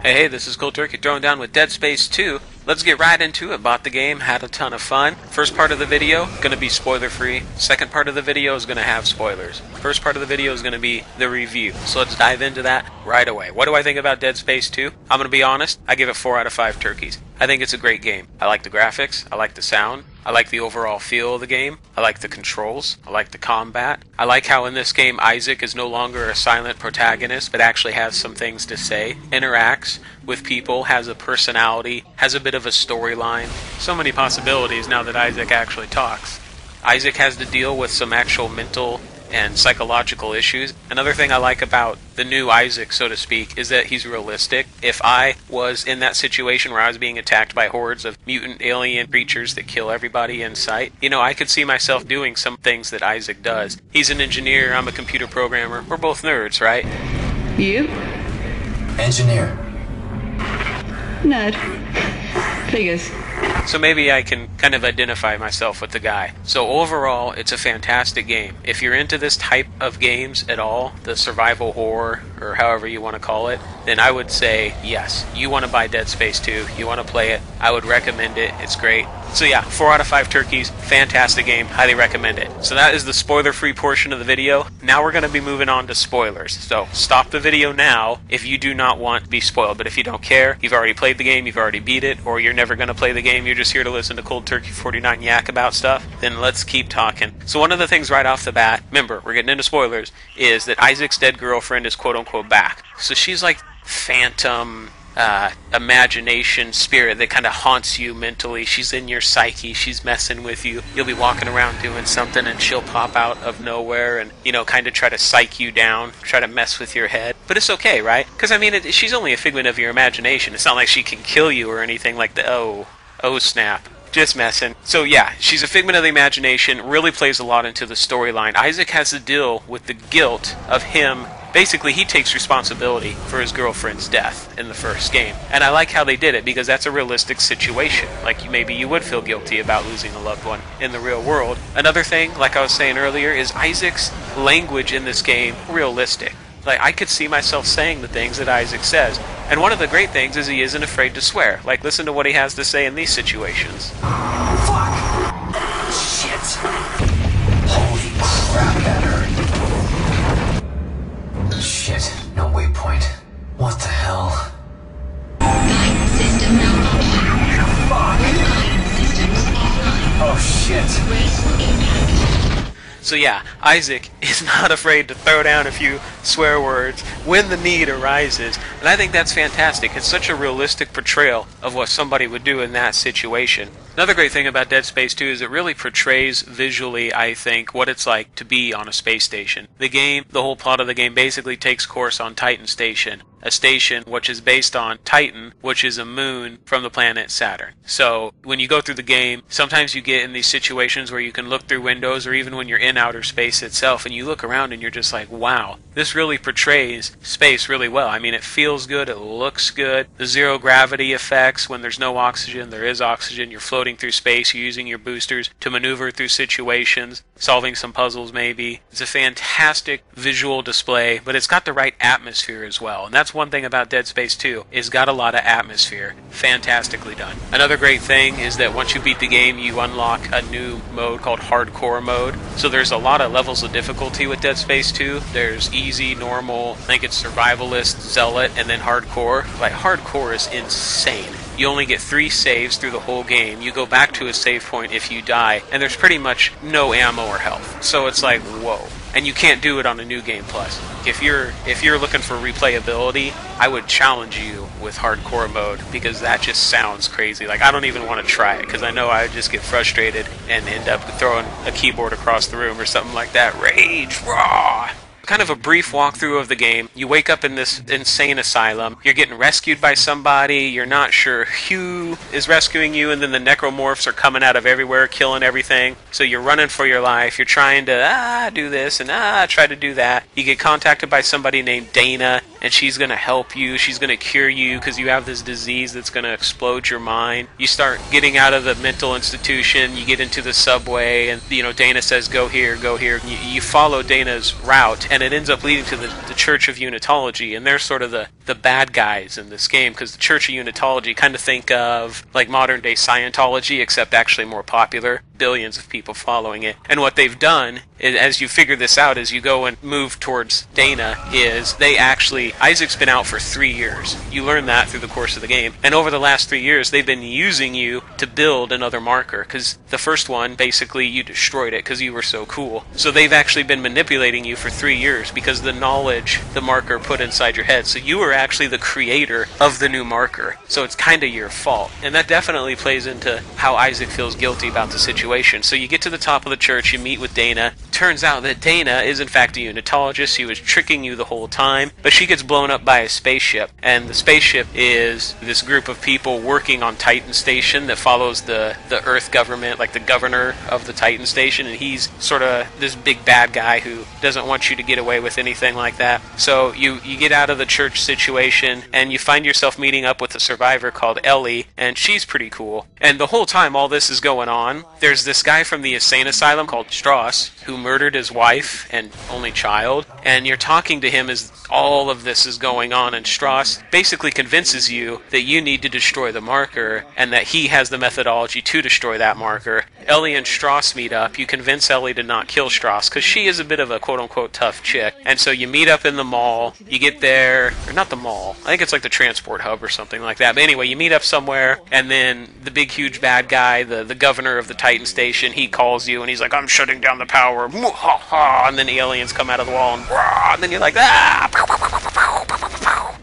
Hey, this is Cold Turkey throwing down with Dead Space 2. Let's get right into it. Bought the game, had a ton of fun. First part of the video, gonna be spoiler free. Second part of the video is gonna have spoilers. First part of the video is gonna be the review. So let's dive into that right away. What do I think about Dead Space 2? I'm gonna be honest, I give it 4 out of 5 turkeys. I think it's a great game. I like the graphics, I like the sound, I like the overall feel of the game, I like the controls, I like the combat. I like how in this game Isaac is no longer a silent protagonist, but actually has some things to say, interacts with people, has a personality, has a bit of a storyline. So many possibilities now that Isaac actually talks. Isaac has to deal with some actual mental and psychological issues. Another thing I like about the new Isaac, so to speak, is that he's realistic. If I was in that situation where I was being attacked by hordes of mutant alien creatures that kill everybody in sight, I could see myself doing some things that Isaac does. He's an engineer, I'm a computer programmer. We're both nerds, right? You? Engineer. Nerd. Figures. So maybe I can kind of identify myself with the guy. So overall, it's a fantastic game. If you're into this type of games at all, the survival horror, or however you want to call it, then I would say yes. You want to buy Dead Space 2, you want to play it, I would recommend it, it's great. So yeah, 4 out of 5 turkeys, fantastic game, highly recommend it. So that is the spoiler-free portion of the video. Now we're going to be moving on to spoilers. So stop the video now if you do not want to be spoiled. But if you don't care, you've already played the game, you've already beat it, or you're never going to play the game, you're just here to listen to Cold Turkey 49 yak about stuff, then let's keep talking. So one of the things right off the bat, remember, we're getting into spoilers, is that Isaac's dead girlfriend is quote-unquote back. So she's like phantom imagination spirit that kind of haunts you mentally. She's in your psyche, she's messing with you. You'll be walking around doing something and she'll pop out of nowhere and kind of try to psych you down, try to mess with your head. But it's okay, right? Because I mean, she's only a figment of your imagination. It's not like she can kill you or anything like the oh snap. Just messing. So yeah, she's a figment of the imagination, really plays a lot into the storyline. Isaac has to deal with the guilt of him. Basically, he takes responsibility for his girlfriend's death in the first game. And I like how they did it, because that's a realistic situation. Like, maybe you would feel guilty about losing a loved one in the real world. Another thing, like I was saying earlier, is Isaac's language in this game realistic. Like, I could see myself saying the things that Isaac says. And one of the great things is he isn't afraid to swear. Like, listen to what he has to say in these situations. Fuck! Shit! Holy crap, that hurt. Shit, no waypoint. What the hell? Guidance system malfunction. Fuck! Guidance systems offline. Oh shit! Brace impact. So yeah, Isaac is not afraid to throw down a few swear words when the need arises. And I think that's fantastic. It's such a realistic portrayal of what somebody would do in that situation. Another great thing about Dead Space 2 is it really portrays visually, I think, what it's like to be on a space station. The game, the whole plot of the game basically takes course on Titan Station, a station which is based on Titan, which is a moon from the planet Saturn. So when you go through the game, sometimes you get in these situations where you can look through windows, or even when you're in outer space itself, and you look around and you're just like, wow, this really portrays space really well. I mean, it feels good, it looks good. The zero gravity effects, when there's no oxygen, there is oxygen, you're floating through space, you're using your boosters to maneuver through situations, solving some puzzles maybe. It's a fantastic visual display, but it's got the right atmosphere as well. And that's one thing about Dead Space 2, it's got a lot of atmosphere. Fantastically done. Another great thing is that once you beat the game, you unlock a new mode called Hardcore mode. So there's a lot of levels of difficulty with Dead Space 2. There's easy, normal, I think it's survivalist, zealot, and then hardcore. Like, hardcore is insane. You only get 3 saves through the whole game. You go back to a save point if you die, and there's pretty much no ammo or health. So it's like, whoa. And you can't do it on a New Game Plus. If you're looking for replayability, I would challenge you with hardcore mode, because that just sounds crazy. Like, I don't even want to try it, because I know I would just get frustrated and end up throwing a keyboard across the room or something like that. Rage, raw! Kind of a brief walkthrough of the game. You wake up in this insane asylum. You're getting rescued by somebody. You're not sure who is rescuing you, and then the necromorphs are coming out of everywhere, killing everything. So you're running for your life. You're trying to do this and try to do that. You get contacted by somebody named Dana, and she's going to help you. She's going to cure you because you have this disease that's going to explode your mind. You start getting out of the mental institution. You get into the subway, and Dana says, go here, go here. You follow Dana's route, and it ends up leading to the Church of Unitology, and they're sort of the the bad guys in this game, because the Church of Unitology, kind of think of like modern day Scientology, except actually more popular. Billions of people following it. And what they've done, is, as you figure this out as you go and move towards Dana, is they actually, Isaac's been out for 3 years. You learn that through the course of the game. And over the last 3 years, they've been using you to build another marker, because the first one, basically, you destroyed it because you were so cool. So they've actually been manipulating you for 3 years because the knowledge the marker put inside your head. So you were actually the creator of the new marker. So it's kind of your fault. And that definitely plays into how Isaac feels guilty about the situation. So you get to the top of the church, you meet with Dana. Turns out that Dana is in fact a unitologist. She was tricking you the whole time, but she gets blown up by a spaceship. And the spaceship is this group of people working on Titan Station that follows the Earth government, like the governor of the Titan Station, and he's sort of this big bad guy who doesn't want you to get away with anything like that. So you get out of the church situation, and you find yourself meeting up with a survivor called Ellie, and she's pretty cool. And the whole time all this is going on, there's this guy from the insane asylum called Strauss who murdered his wife and only child, and you're talking to him as all of this is going on, and Strauss basically convinces you that you need to destroy the marker and that he has the methodology to destroy that marker. Ellie and Strauss meet up. You convince Ellie to not kill Strauss because she is a bit of a quote-unquote tough chick, and so you meet up in the mall. You get there, or not the mall, I think it's like the transport hub or something like that, but anyway, you meet up somewhere, and then the big huge bad guy, the governor of the Titan Station, he calls you and he's like, I'm shutting down the power, and then the aliens come out of the wall and then you're like, ah!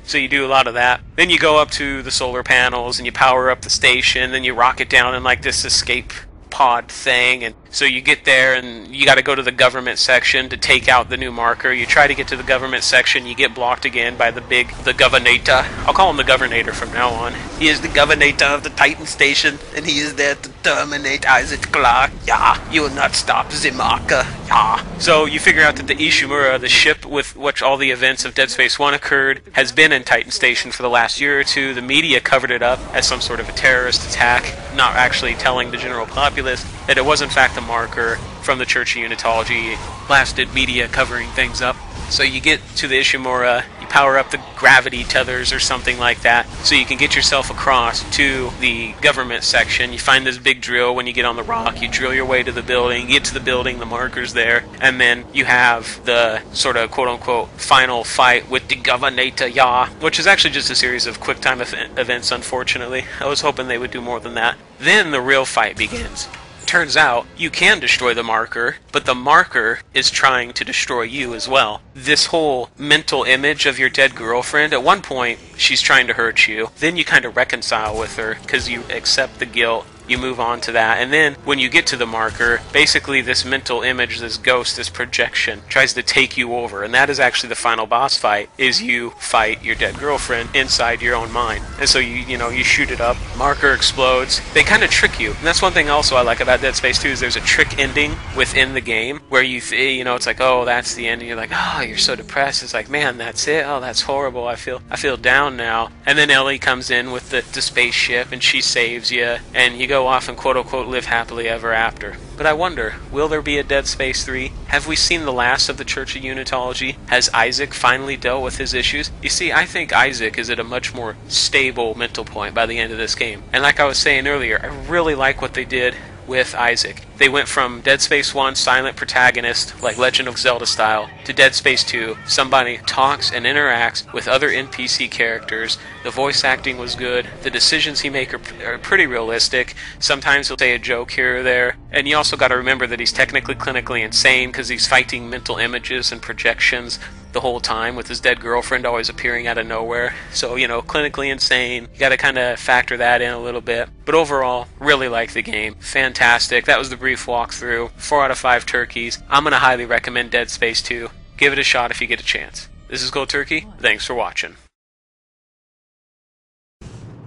So you do a lot of that. Then you go up to the solar panels and you power up the station, then you rocket down in like this escape pod thing, and so you get there and you got to go to the government section to take out the new marker. You try to get to the government section, you get blocked again by the governator. I'll call him the governator from now on. He is the governator of the Titan Station, and he is there to terminate Isaac Clarke. Yeah, you will not stop the marker. Yeah. So you figure out that the Ishimura, the ship with which all the events of Dead Space 1 occurred, has been in Titan Station for the last year or two. The media covered it up as some sort of a terrorist attack, not actually telling the general populace that it was in fact the marker from the Church of Unitology. Blasted media covering things up. So you get to the Ishimura, you power up the gravity tethers or something like that, so you can get yourself across to the government section. You find this big drill when you get on the rock, you drill your way to the building, you get to the building, the marker's there, and then you have the sort of quote-unquote final fight with the governator, which is actually just a series of quick-time events, unfortunately. I was hoping they would do more than that. Then the real fight begins. Turns out you can destroy the marker, but the marker is trying to destroy you as well. This whole mental image of your dead girlfriend, at one point she's trying to hurt you, then you kind of reconcile with her because you accept the guilt. You move on to that, and then when you get to the marker, basically this mental image, this ghost, this projection, tries to take you over, and that is actually the final boss fight, is you fight your dead girlfriend inside your own mind. And so you shoot it up, marker explodes, they kind of trick you, and that's one thing also I like about Dead Space 2 is there's a trick ending within the game, where it's like, oh, that's the end, and you're like, oh, you're so depressed, it's like, man, that's it, oh, that's horrible, I feel down now, and then Ellie comes in with the spaceship, and she saves you, and you go off and quote-unquote live happily ever after. But I wonder, will there be a Dead Space 3? Have we seen the last of the Church of Unitology? Has Isaac finally dealt with his issues? You see, I think Isaac is at a much more stable mental point by the end of this game. And like I was saying earlier, I really like what they did with Isaac. They went from Dead Space 1 silent protagonist, like Legend of Zelda style, to Dead Space 2, somebody talks and interacts with other NPC characters. The voice acting was good, the decisions he makes are pretty realistic. Sometimes he'll say a joke here or there, and you also got to remember that he's technically clinically insane because he's fighting mental images and projections the whole time, with his dead girlfriend always appearing out of nowhere. So, clinically insane. You gotta kind of factor that in a little bit. But overall, really like the game. Fantastic. That was the brief walkthrough. 4 out of 5 turkeys. I'm gonna highly recommend Dead Space 2. Give it a shot if you get a chance. This is Gold Turkey. Thanks for watching.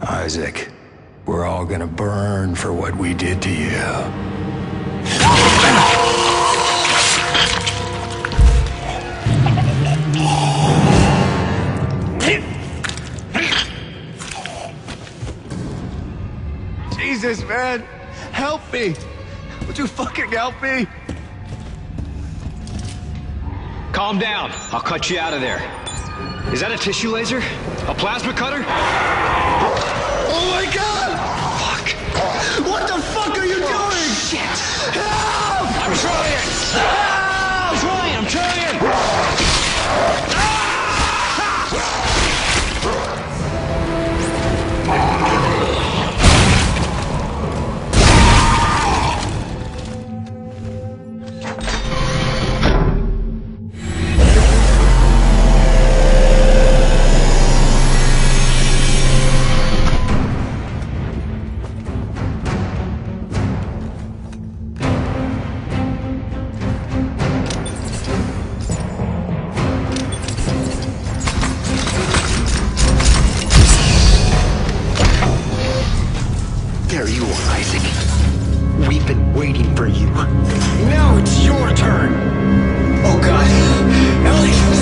Isaac, we're all gonna burn for what we did to you. Jesus, man! Help me! Would you fucking help me? Calm down. I'll cut you out of there. Is that a tissue laser? A plasma cutter? Oh my god! Fuck. What the fuck are you doing? Shit. Help! I'm trying. Help! I'm trying. There you are, Isaac. We've been waiting for you. Now it's your turn! Oh god! Ellie!